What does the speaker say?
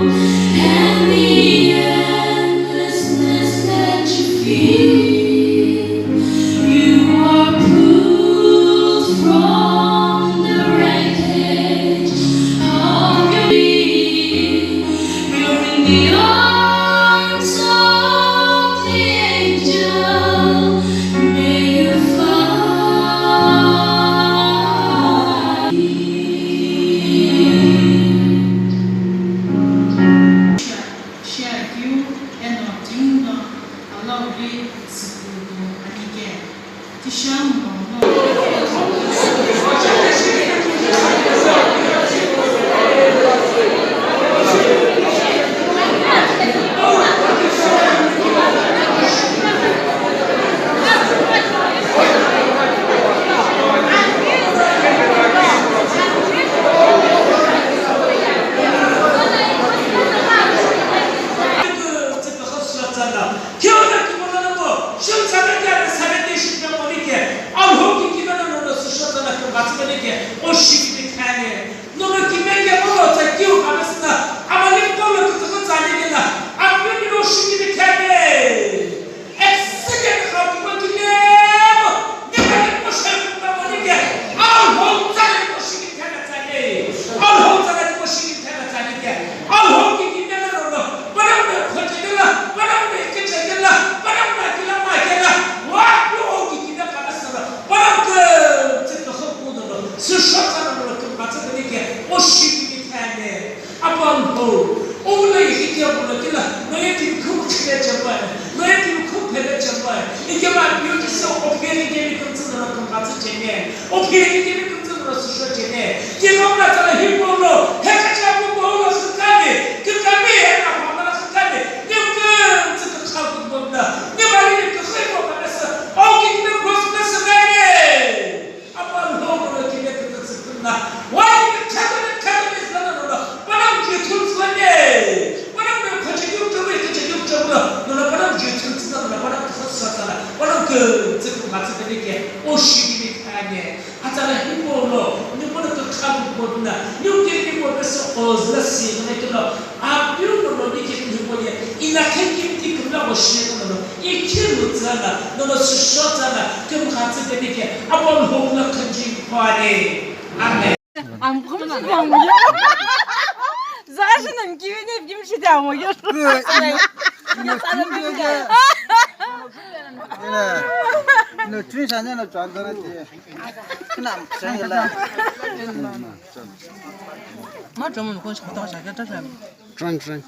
and the endlessness that you feel. You are pulled from the wreckage of your being. You're in the arms of the angel. May you find. Share and not doing a lovely school and again. To show Zaczynam kiwnie w kim się dało już. No twin sanya no chandana ti. Nam sangala. Ma 좀 건 싶다 자기가 자자. Tran tran.